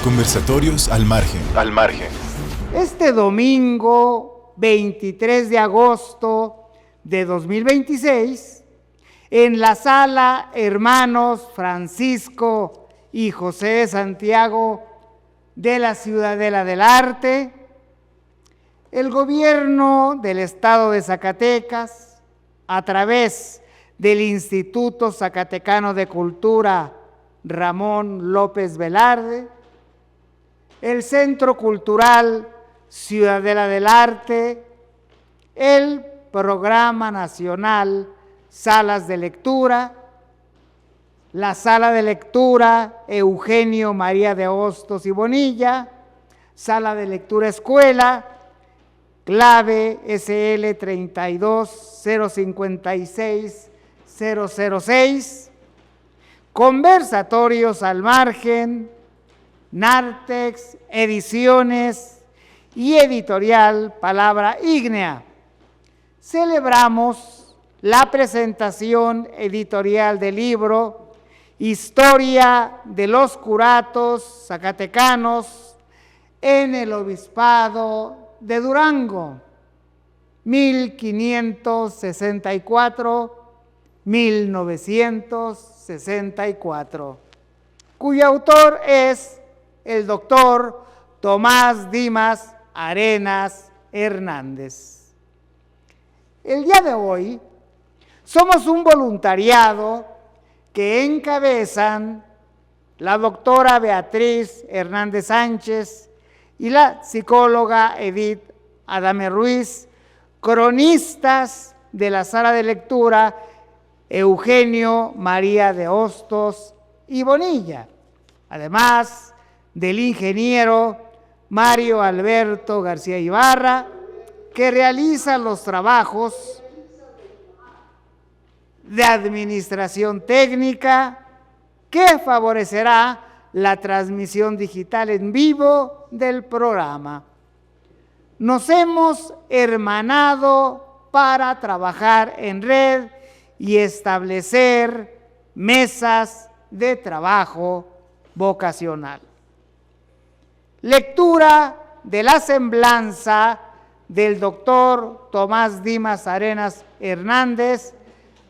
Conversatorios al margen. Al margen. Este domingo 23 de agosto de 2026, en la sala Hermanos Francisco y José de Santiago de la Ciudadela del Arte, el gobierno del estado de Zacatecas, a través del Instituto Zacatecano de Cultura Ramón López Velarde, el Centro Cultural Ciudadela del Arte, el Programa Nacional Salas de Lectura, la Sala de Lectura Eugenio María de Hostos y Bonilla, Sala de Lectura Escuela, clave SL 32056-006, conversatorios al margen, Nartex, Ediciones y Editorial Palabra Ígnea. Celebramos la presentación editorial del libro Historia de los Curatos Zacatecanos en el Obispado de Durango, 1564-1964, cuyo autor es el doctor Tomás Dimas Arenas Hernández. El día de hoy somos un voluntariado que encabezan la doctora Beatriz Hernández Sánchez y la psicóloga Edith Adame Ruiz, cronistas de la sala de lectura Eugenio María de Hostos y Bonilla, además del ingeniero Mario Alberto García Ibarra, que realiza los trabajos de administración técnica que favorecerá la transmisión digital en vivo del programa. Nos hemos hermanado para trabajar en red y establecer mesas de trabajo vocacional. Lectura de la semblanza del doctor Tomás Dimas Arenas Hernández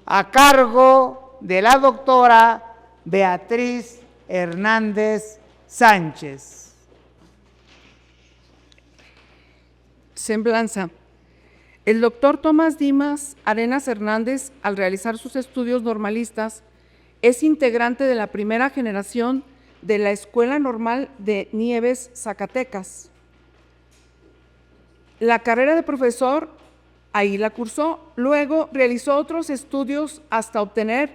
a cargo de la doctora Beatriz Hernández Sánchez. Semblanza. El doctor Tomás Dimas Arenas Hernández, al realizar sus estudios normalistas, es integrante de la primera generación de la Escuela Normal de Nieves, Zacatecas. La carrera de profesor ahí la cursó, luego realizó otros estudios hasta obtener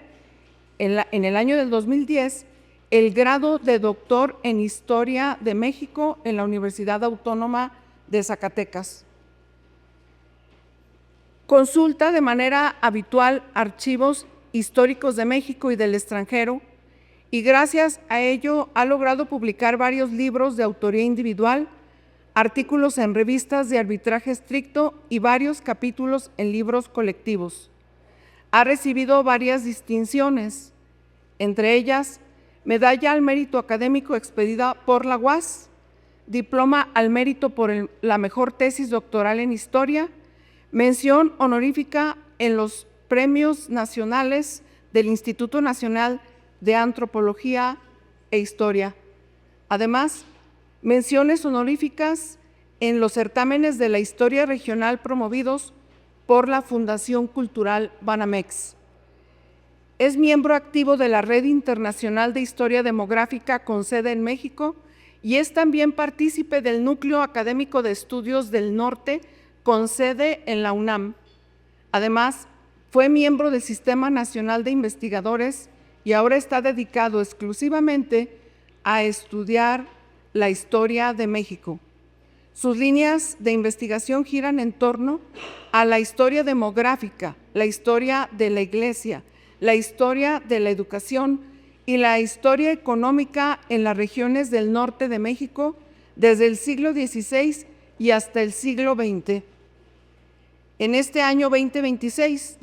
en el año del 2010 el grado de doctor en Historia de México en la Universidad Autónoma de Zacatecas. Consulta de manera habitual archivos históricos de México y del extranjero, y gracias a ello ha logrado publicar varios libros de autoría individual, artículos en revistas de arbitraje estricto y varios capítulos en libros colectivos. Ha recibido varias distinciones, entre ellas Medalla al Mérito Académico expedida por la UAS, Diploma al Mérito por la mejor tesis doctoral en Historia, mención honorífica en los premios nacionales del Instituto Nacional de Antropología e Historia. Además, menciones honoríficas en los certámenes de la historia regional promovidos por la Fundación Cultural Banamex. Es miembro activo de la Red Internacional de Historia Demográfica con sede en México y es también partícipe del Núcleo Académico de Estudios del Norte con sede en la UNAM. Además, fue miembro del Sistema Nacional de Investigadores y ahora está dedicado exclusivamente a estudiar la historia de México. Sus líneas de investigación giran en torno a la historia demográfica, la historia de la Iglesia, la historia de la educación y la historia económica en las regiones del norte de México desde el siglo XVI y hasta el siglo XX. En este año 2026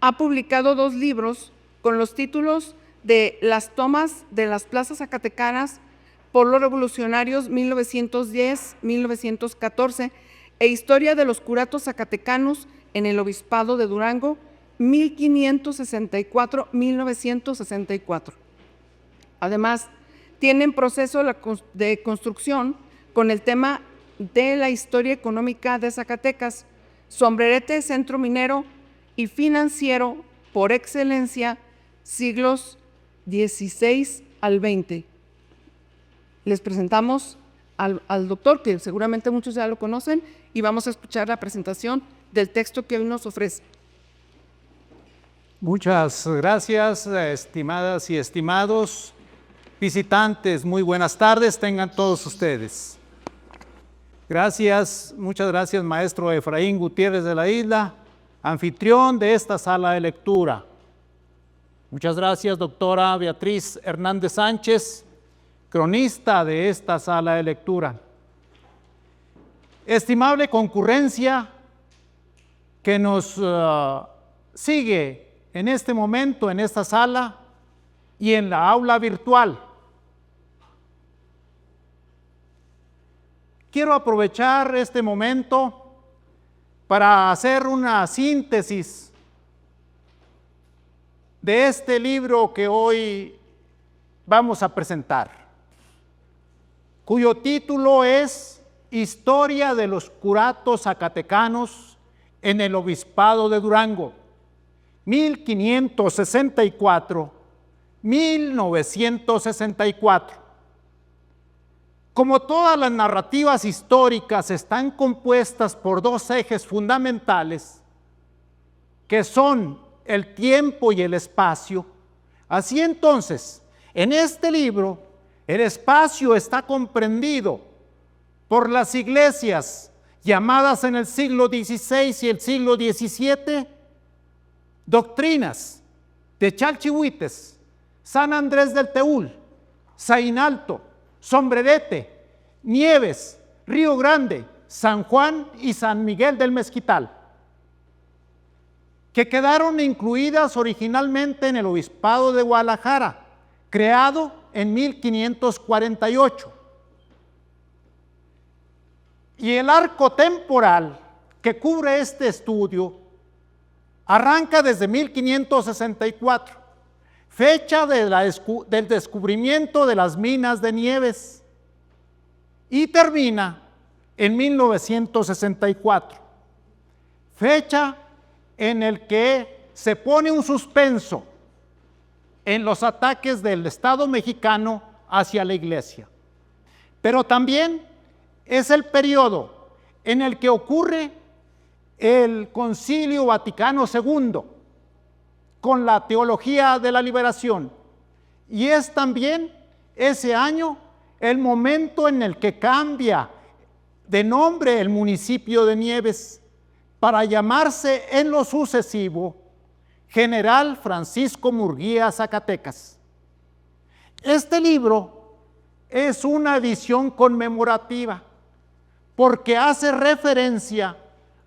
ha publicado 2 libros con los títulos de Las tomas de las plazas zacatecanas por los revolucionarios 1910-1914 e Historia de los curatos zacatecanos en el Obispado de Durango 1564-1964. Además, tiene en proceso de construcción con el tema de la historia económica de Zacatecas, sombrerete, centro minero y financiero por excelencia, siglos XVI al XX. Les presentamos al doctor, que seguramente muchos ya lo conocen, y vamos a escuchar la presentación del texto que hoy nos ofrece. Muchas gracias, estimadas y estimados visitantes. Muy buenas tardes tengan todos ustedes. Gracias, muchas gracias, maestro Efraín Gutiérrez de la Isla, anfitrión de esta sala de lectura. Muchas gracias, doctora Beatriz Hernández Sánchez, cronista de esta sala de lectura. Estimable concurrencia que nos sigue en este momento en esta sala y en la aula virtual. Quiero aprovechar este momento para hacer una síntesis de este libro que hoy vamos a presentar, cuyo título es Historia de los curatos zacatecanos en el Obispado de Durango, 1564-1964. Como todas las narrativas históricas están compuestas por dos ejes fundamentales, que son el tiempo y el espacio, así entonces, en este libro, el espacio está comprendido por las iglesias llamadas en el siglo XVI y el siglo XVII, doctrinas de Chalchihuites, San Andrés del Teúl, Zainalto, Sombrerete, Nieves, Río Grande, San Juan y San Miguel del Mezquital, que quedaron incluidas originalmente en el Obispado de Guadalajara, creado en 1548. Y el arco temporal que cubre este estudio arranca desde 1564, fecha del descubrimiento de las minas de Nieves, y termina en 1964, fecha en el que se pone un suspenso en los ataques del Estado mexicano hacia la Iglesia. Pero también es el periodo en el que ocurre el Concilio Vaticano II con la teología de la liberación, y es también ese año el momento en el que cambia de nombre el municipio de Nieves para llamarse en lo sucesivo General Francisco Murguía Zacatecas. Este libro es una edición conmemorativa porque hace referencia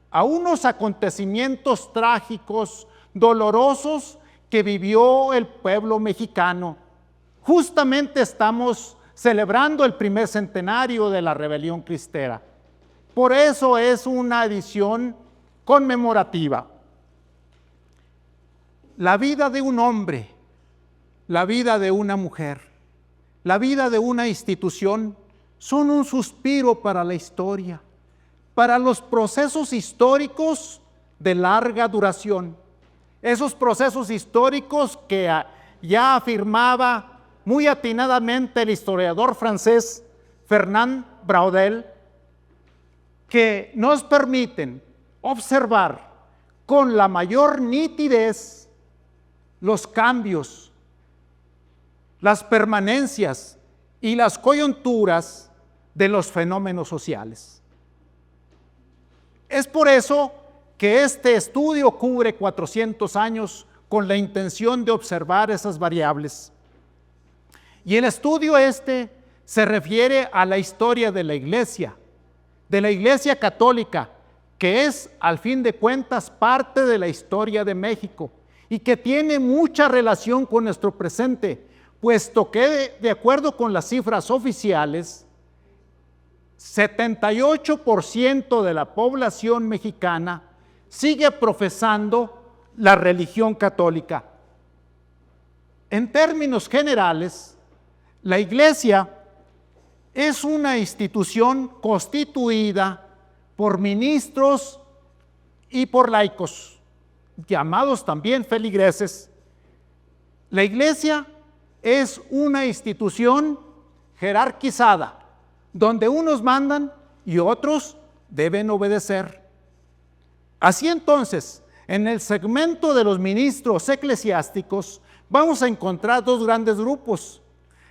a unos acontecimientos trágicos, dolorosos que vivió el pueblo mexicano. Justamente estamos celebrando el primer centenario de la rebelión cristera. Por eso es una edición conmemorativa. La vida de un hombre, la vida de una mujer, la vida de una institución son un suspiro para la historia, para los procesos históricos de larga duración. Esos procesos históricos que ya afirmaba muy atinadamente el historiador francés Fernand Braudel, que nos permiten observar con la mayor nitidez los cambios, las permanencias y las coyunturas de los fenómenos sociales. Es por eso que este estudio cubre 400 años con la intención de observar esas variables. Y el estudio se refiere a la historia de la Iglesia católica, que es, al fin de cuentas, parte de la historia de México y que tiene mucha relación con nuestro presente, puesto que de acuerdo con las cifras oficiales, 78% de la población mexicana sigue profesando la religión católica. En términos generales, la Iglesia es una institución constituida por ministros y por laicos, llamados también feligreses. La Iglesia es una institución jerarquizada, donde unos mandan y otros deben obedecer. Así entonces, en el segmento de los ministros eclesiásticos, vamos a encontrar dos grandes grupos: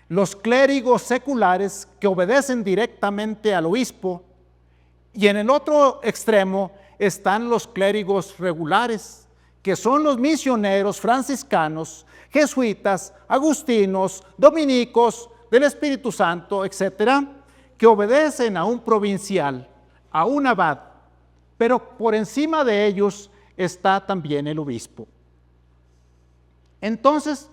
los clérigos seculares, que obedecen directamente al obispo, y en el otro extremo están los clérigos regulares, que son los misioneros franciscanos, jesuitas, agustinos, dominicos, del Espíritu Santo, etcétera, que obedecen a un provincial, a un abad, pero por encima de ellos está también el obispo. Entonces,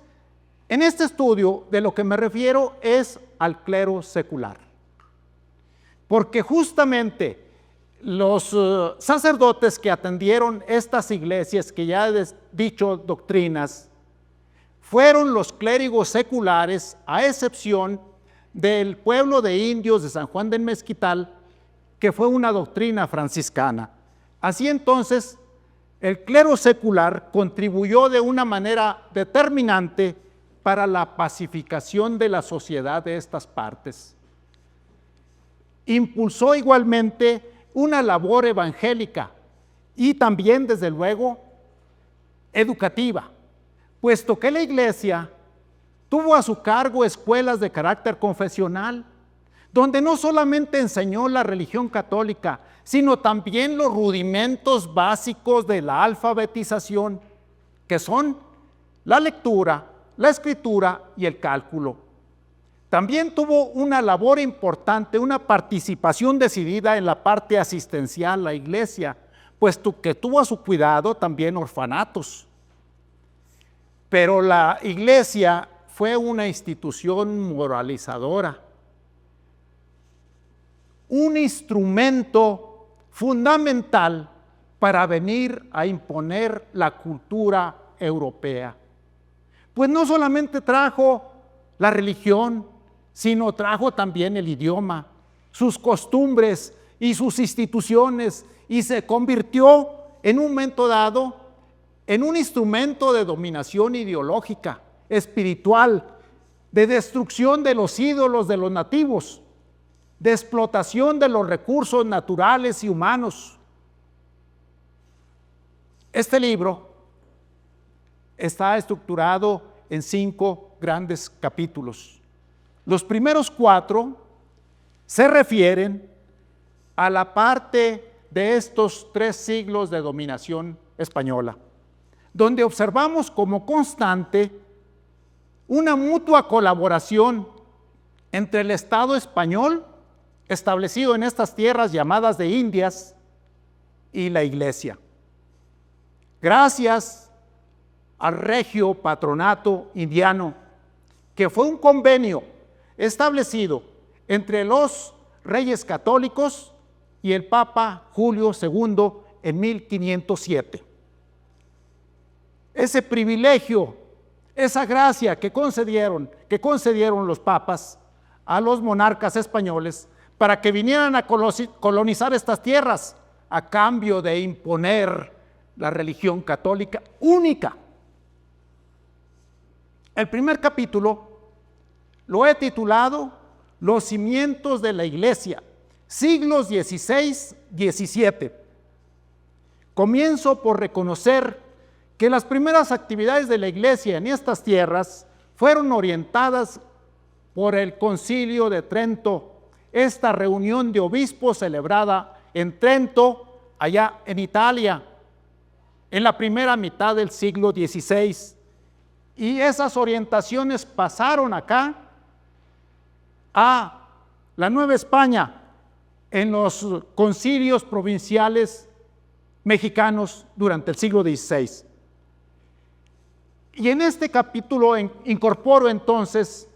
en este estudio de lo que me refiero es al clero secular, porque justamente los sacerdotes que atendieron estas iglesias, que ya he dicho doctrinas, fueron los clérigos seculares, a excepción del pueblo de indios de San Juan del Mezquital, que fue una doctrina franciscana. Así entonces, el clero secular contribuyó de una manera determinante para la pacificación de la sociedad de estas partes. Impulsó igualmente una labor evangélica y también, desde luego, educativa, puesto que la Iglesia tuvo a su cargo escuelas de carácter confesional, donde no solamente enseñó la religión católica, sino también los rudimentos básicos de la alfabetización, que son la lectura, la escritura y el cálculo. También tuvo una labor importante, una participación decidida en la parte asistencial, la Iglesia, puesto que tuvo a su cuidado también orfanatos. Pero la Iglesia fue una institución moralizadora, un instrumento fundamental para venir a imponer la cultura europea. Pues no solamente trajo la religión, sino trajo también el idioma, sus costumbres y sus instituciones, y se convirtió en un momento dado en un instrumento de dominación ideológica, espiritual, de destrucción de los ídolos de los nativos, de explotación de los recursos naturales y humanos. Este libro está estructurado en 5 grandes capítulos. Los primeros 4 se refieren a la parte de estos 3 siglos de dominación española, donde observamos como constante una mutua colaboración entre el Estado español, establecido en estas tierras llamadas de Indias, y la Iglesia. Gracias al regio patronato indiano, que fue un convenio establecido entre los reyes católicos y el Papa Julio II en 1507. Ese privilegio, esa gracia que concedieron los papas a los monarcas españoles para que vinieran a colonizar estas tierras a cambio de imponer la religión católica única. El primer capítulo lo he titulado Los cimientos de la Iglesia, siglos XVI-XVII. Comienzo por reconocer que las primeras actividades de la Iglesia en estas tierras fueron orientadas por el Concilio de Trento, esta reunión de obispos celebrada en Trento, allá en Italia, en la primera mitad del siglo XVI. Y esas orientaciones pasaron acá a la Nueva España en los concilios provinciales mexicanos durante el siglo XVI. Y en este capítulo incorporo entonces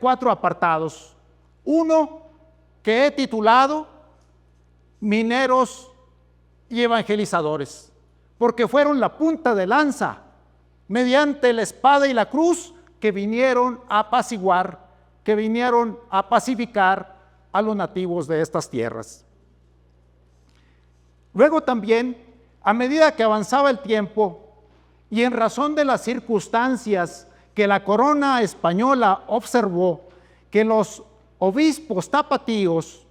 4 apartados. Uno que he titulado Mineros y Evangelizadores, porque fueron la punta de lanza mediante la espada y la cruz que vinieron a apaciguar, que vinieron a pacificar a los nativos de estas tierras. Luego también, a medida que avanzaba el tiempo y en razón de las circunstancias que la corona española observó, que los obispos tapatíos,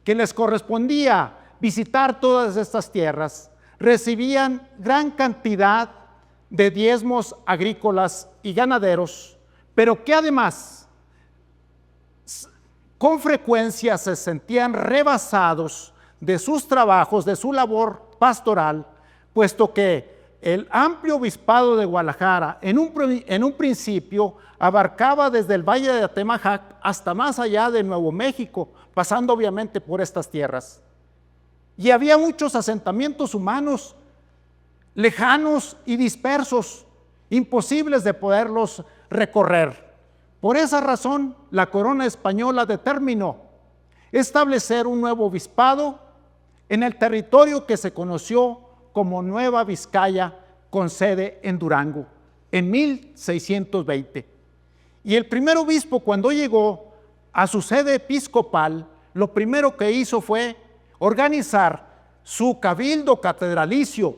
que les correspondía visitar todas estas tierras, recibían gran cantidad de diezmos agrícolas y ganaderos, pero que además con frecuencia se sentían rebasados de sus trabajos, de su labor pastoral, puesto que el amplio obispado de Guadalajara en un principio abarcaba desde el valle de Atemajac hasta más allá de Nuevo México, pasando obviamente por estas tierras. Y había muchos asentamientos humanos lejanos y dispersos, imposibles de poderlos recorrer. Por esa razón, la corona española determinó establecer un nuevo obispado en el territorio que se conoció como Nueva Vizcaya, con sede en Durango, en 1620. Y el primer obispo, cuando llegó a su sede episcopal, lo primero que hizo fue organizar su cabildo catedralicio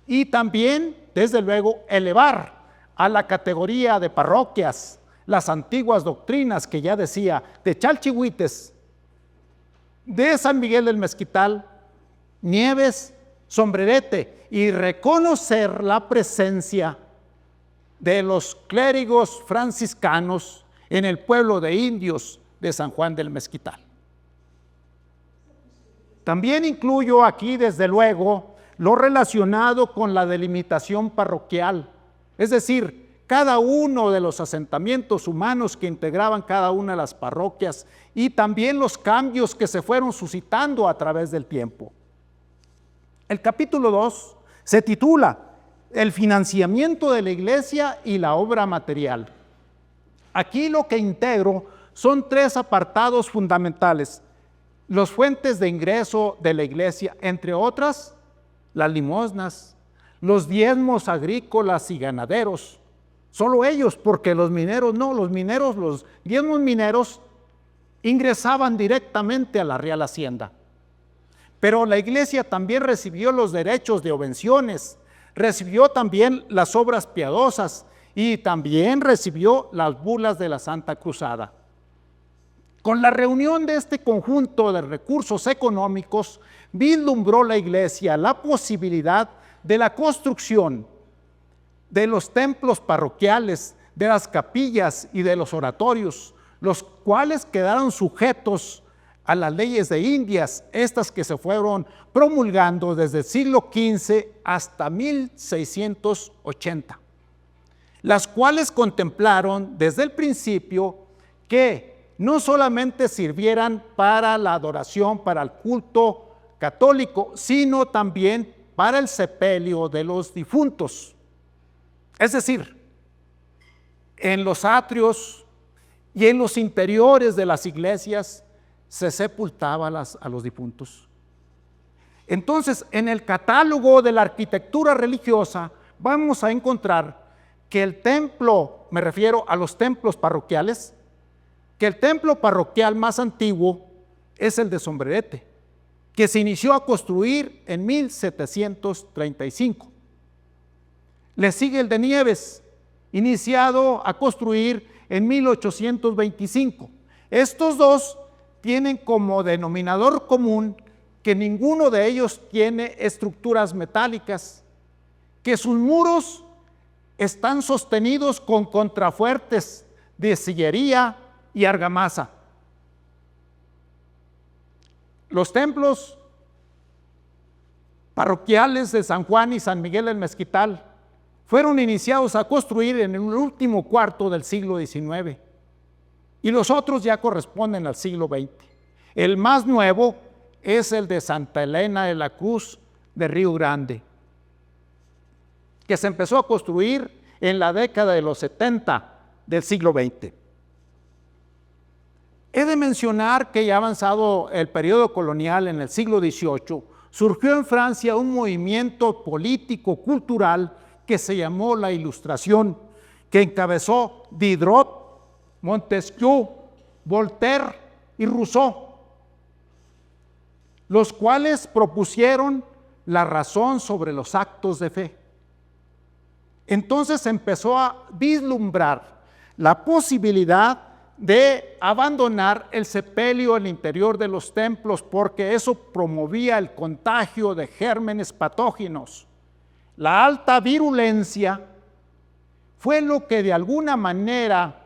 y también, desde luego, elevar a la categoría de parroquias las antiguas doctrinas que ya decía de Chalchihuites, de San Miguel del Mezquital, Nieves, Sombrerete, y reconocer la presencia de los clérigos franciscanos en el pueblo de indios de San Juan del Mezquital. También incluyo aquí, desde luego, lo relacionado con la delimitación parroquial, es decir, cada uno de los asentamientos humanos que integraban cada una de las parroquias y también los cambios que se fueron suscitando a través del tiempo. El capítulo 2 se titula El financiamiento de la iglesia y la obra material. Aquí lo que integro son 3 apartados fundamentales: las fuentes de ingreso de la iglesia, entre otras, las limosnas, los diezmos agrícolas y ganaderos. Solo ellos, porque los mineros no, los diezmos mineros ingresaban directamente a la Real Hacienda. Pero la iglesia también recibió los derechos de obvenciones, recibió también las obras piadosas y también recibió las bulas de la Santa Cruzada. Con la reunión de este conjunto de recursos económicos, vislumbró la iglesia la posibilidad de la construcción de los templos parroquiales, de las capillas y de los oratorios, los cuales quedaron sujetos a las leyes de Indias, estas que se fueron promulgando desde el siglo XV hasta 1680, las cuales contemplaron desde el principio que no solamente sirvieran para la adoración, para el culto católico, sino también para el sepelio de los difuntos. Es decir, en los atrios y en los interiores de las iglesias se sepultaba a los difuntos. Entonces, en el catálogo de la arquitectura religiosa vamos a encontrar que el templo, me refiero a los templos parroquiales, que el templo parroquial más antiguo es el de Sombrerete, que se inició a construir en 1735. Le sigue el de Nieves, iniciado a construir en 1825. Estos dos tienen como denominador común que ninguno de ellos tiene estructuras metálicas, que sus muros están sostenidos con contrafuertes de sillería y argamasa. Los templos parroquiales de San Juan y San Miguel del Mezquital fueron iniciados a construir en el último cuarto del siglo XIX y los otros ya corresponden al siglo XX. El más nuevo es el de Santa Elena de la Cruz de Río Grande, que se empezó a construir en la década de los 70 del siglo XX. He de mencionar que ya avanzado el periodo colonial en el siglo XVIII, surgió en Francia un movimiento político-cultural que se llamó la Ilustración, que encabezó Diderot, Montesquieu, Voltaire y Rousseau, los cuales propusieron la razón sobre los actos de fe. Entonces empezó a vislumbrar la posibilidad de abandonar el sepelio al interior de los templos, porque eso promovía el contagio de gérmenes patógenos. La alta virulencia fue lo que de alguna manera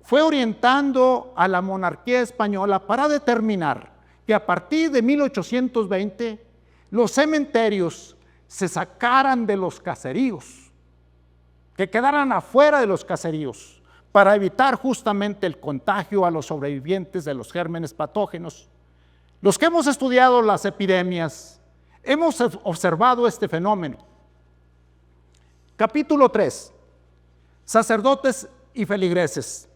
fue orientando a la monarquía española para determinar que a partir de 1820 los cementerios se sacaran de los caseríos, que quedaran afuera de los caseríos, para evitar justamente el contagio a los sobrevivientes de los gérmenes patógenos. Los que hemos estudiado las epidemias, hemos observado este fenómeno. Capítulo 3. Sacerdotes y feligreses.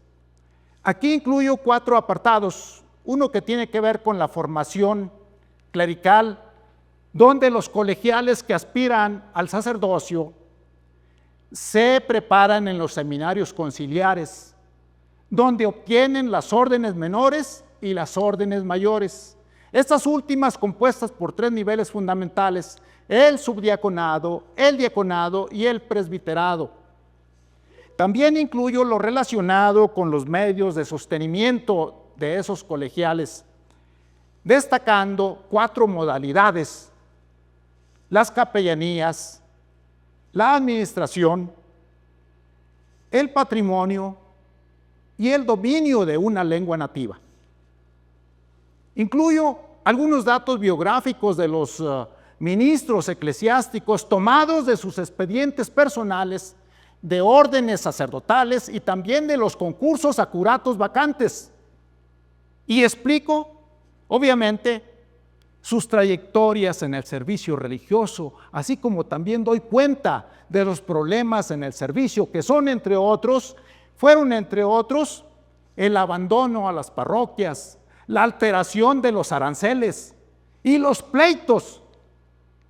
Aquí incluyo 4 apartados. Uno que tiene que ver con la formación clerical, donde los colegiales que aspiran al sacerdocio se preparan en los seminarios conciliares, donde obtienen las órdenes menores y las órdenes mayores. Estas últimas compuestas por 3 niveles fundamentales: el subdiaconado, el diaconado y el presbiterado. También incluyo lo relacionado con los medios de sostenimiento de esos colegiales, destacando 4 modalidades: las capellanías, la administración, el patrimonio y el dominio de una lengua nativa. Incluyo algunos datos biográficos de los ministros eclesiásticos tomados de sus expedientes personales, de órdenes sacerdotales y también de los concursos a curatos vacantes. Y explico, obviamente, sus trayectorias en el servicio religioso, así como también doy cuenta de los problemas en el servicio, que fueron entre otros, el abandono a las parroquias, la alteración de los aranceles y los pleitos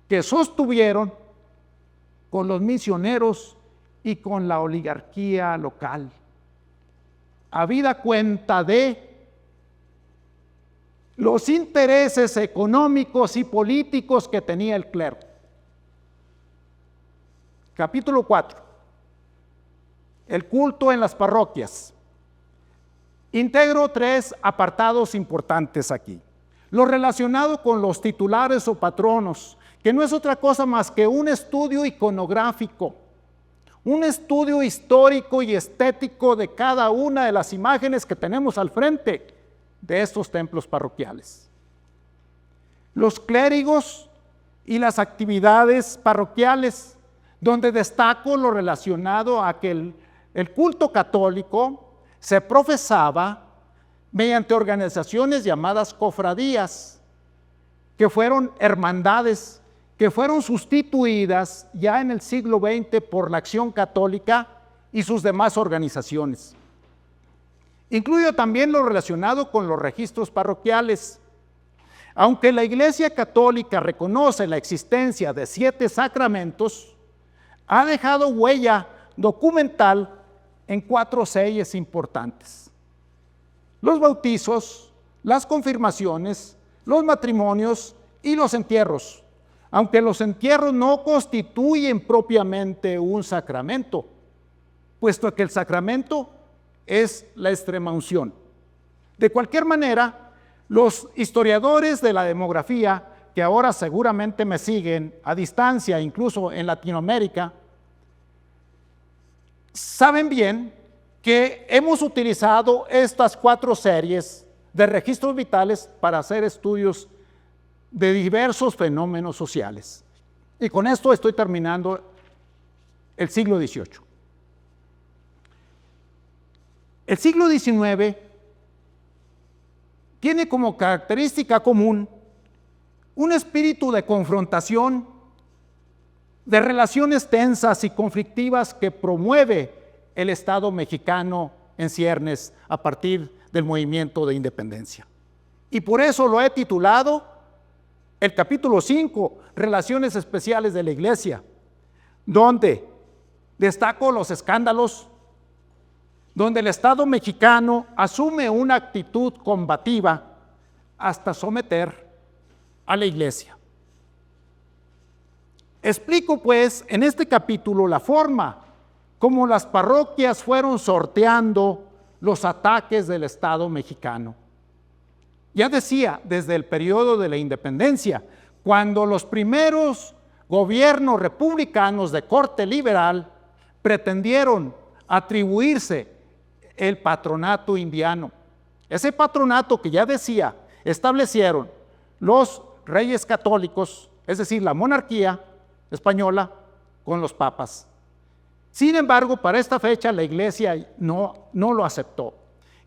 que sostuvieron con los misioneros y con la oligarquía local, habida cuenta de los intereses económicos y políticos que tenía el clero. Capítulo 4. El culto en las parroquias. Integro 3 apartados importantes aquí. Lo relacionado con los titulares o patronos, que no es otra cosa más que un estudio iconográfico, un estudio histórico y estético de cada una de las imágenes que tenemos al frente de estos templos parroquiales. Los clérigos y las actividades parroquiales, donde destaco lo relacionado a que el culto católico se profesaba mediante organizaciones llamadas cofradías, que fueron hermandades, que fueron sustituidas ya en el siglo XX por la Acción Católica y sus demás organizaciones. Incluyo también lo relacionado con los registros parroquiales. Aunque la Iglesia Católica reconoce la existencia de 7 sacramentos, ha dejado huella documental en 4 sellos importantes: los bautizos, las confirmaciones, los matrimonios y los entierros. Aunque los entierros no constituyen propiamente un sacramento, puesto que el sacramento es la extremaunción. De cualquier manera, los historiadores de la demografía, que ahora seguramente me siguen a distancia, incluso en Latinoamérica, saben bien que hemos utilizado estas 4 series de registros vitales para hacer estudios de diversos fenómenos sociales. Y con esto estoy terminando el siglo XVIII. El siglo XIX tiene como característica común un espíritu de confrontación de relaciones tensas y conflictivas que promueve el Estado mexicano en ciernes a partir del movimiento de independencia. Y por eso lo he titulado el capítulo 5, Relaciones Especiales de la Iglesia, donde destaco los escándalos, donde el Estado mexicano asume una actitud combativa hasta someter a la Iglesia. Explico pues en este capítulo la forma como las parroquias fueron sorteando los ataques del Estado mexicano. Ya decía, desde el periodo de la independencia, cuando los primeros gobiernos republicanos de corte liberal pretendieron atribuirse el patronato indiano. Ese patronato que ya decía, establecieron los reyes católicos, es decir, la monarquía española con los papas. Sin embargo, para esta fecha la Iglesia no lo aceptó.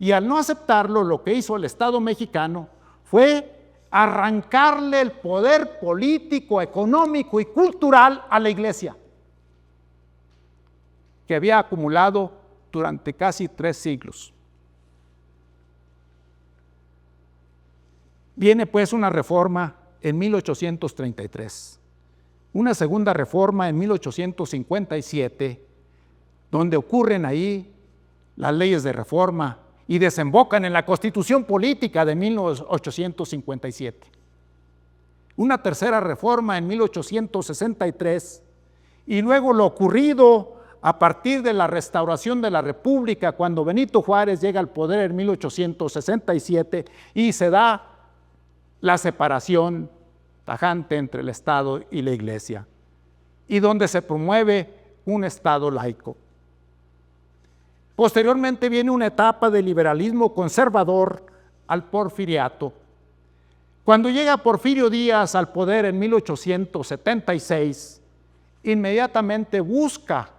Y al no aceptarlo, lo que hizo el Estado mexicano fue arrancarle el poder político, económico y cultural a la Iglesia, que había acumulado durante casi 3 siglos. Viene pues una reforma en 1833, una segunda reforma en 1857, donde ocurren ahí las leyes de reforma y desembocan en la Constitución Política de 1857. Una tercera reforma en 1863 y luego lo ocurrido a partir de la restauración de la República, cuando Benito Juárez llega al poder en 1867 y se da la separación tajante entre el Estado y la Iglesia, y donde se promueve un Estado laico. Posteriormente viene una etapa de liberalismo conservador al porfiriato. Cuando llega Porfirio Díaz al poder en 1876, inmediatamente busca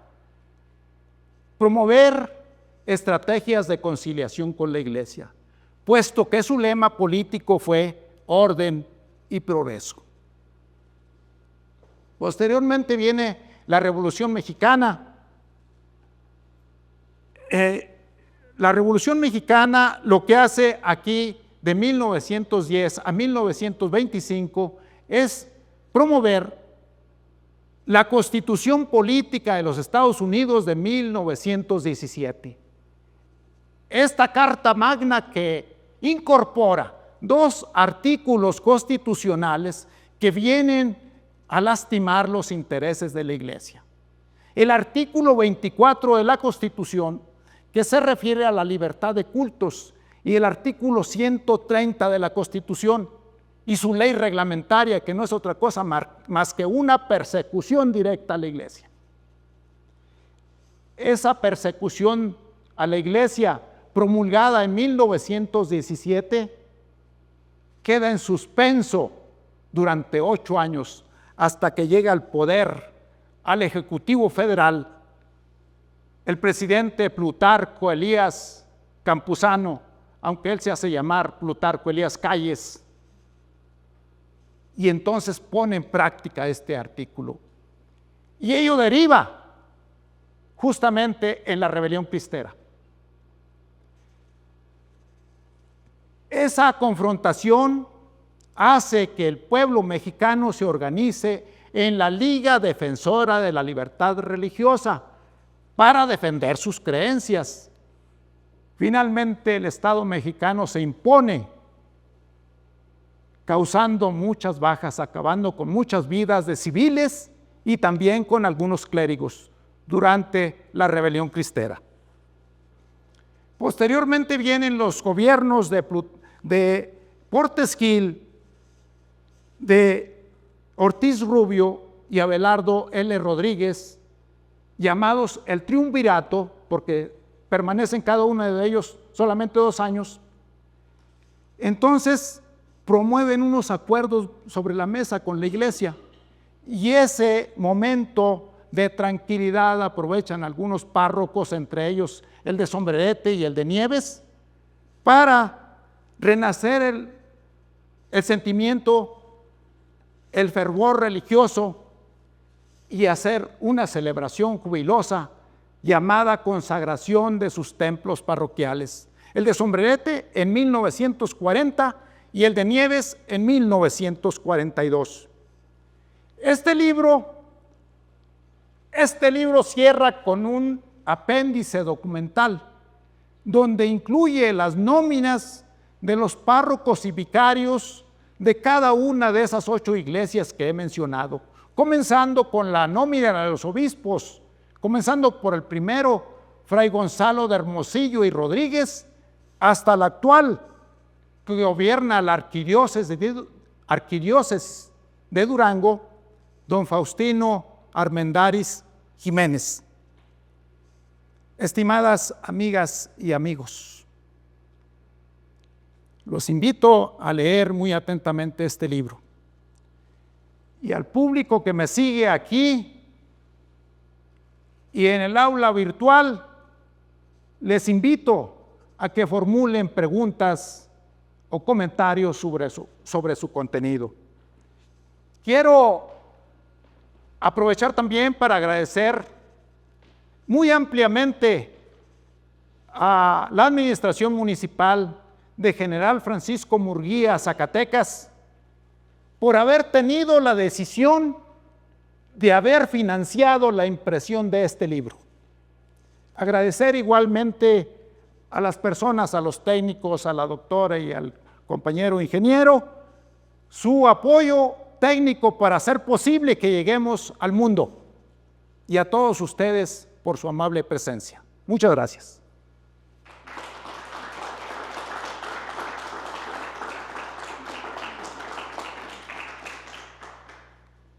promover estrategias de conciliación con la Iglesia, puesto que su lema político fue orden y progreso. Posteriormente viene la Revolución Mexicana. La Revolución Mexicana lo que hace aquí de 1910 a 1925 es promover la Constitución Política de los Estados Unidos de 1917. Esta Carta Magna que incorpora 2 artículos constitucionales que vienen a lastimar los intereses de la Iglesia. El artículo 24 de la Constitución, que se refiere a la libertad de cultos, y el artículo 130 de la Constitución y su ley reglamentaria, que no es otra cosa más que una persecución directa a la Iglesia. Esa persecución a la Iglesia, promulgada en 1917, queda en suspenso durante 8 años, hasta que llega al poder, al Ejecutivo Federal, el presidente Plutarco Elías Campuzano, aunque él se hace llamar Plutarco Elías Calles, y entonces pone en práctica este artículo. Y ello deriva justamente en la rebelión cristera. Esa confrontación hace que el pueblo mexicano se organice en la Liga Defensora de la Libertad Religiosa para defender sus creencias. Finalmente el Estado mexicano se impone, causando muchas bajas, acabando con muchas vidas de civiles y también con algunos clérigos durante la rebelión cristera. Posteriormente vienen los gobiernos de Portes Gil, de Ortiz Rubio y Abelardo L. Rodríguez, llamados el triunvirato, porque permanecen cada uno de ellos solamente 2 años. Entonces promueven unos acuerdos sobre la mesa con la Iglesia, y ese momento de tranquilidad aprovechan algunos párrocos, entre ellos el de Sombrerete y el de Nieves, para renacer el sentimiento, el fervor religioso y hacer una celebración jubilosa llamada consagración de sus templos parroquiales. El de Sombrerete en 1940 y el de Nieves en 1942. Este libro cierra con un apéndice documental donde incluye las nóminas de los párrocos y vicarios de cada una de esas 8 iglesias que he mencionado, comenzando con la nómina de los obispos, comenzando por el primero, Fray Gonzalo de Hermosillo y Rodríguez, hasta la actual, que gobierna la arquidiócesis de Durango, don Faustino Armendáriz Jiménez. Estimadas amigas y amigos, los invito a leer muy atentamente este libro. Y al público que me sigue aquí y en el aula virtual, les invito a que formulen preguntas o comentarios sobre su contenido. Quiero aprovechar también para agradecer muy ampliamente a la administración municipal de General Francisco Murguía, Zacatecas, por haber tenido la decisión de haber financiado la impresión de este libro. Agradecer igualmente a las personas, a los técnicos, a la doctora y al compañero ingeniero, su apoyo técnico para hacer posible que lleguemos al mundo, y a todos ustedes por su amable presencia. Muchas gracias.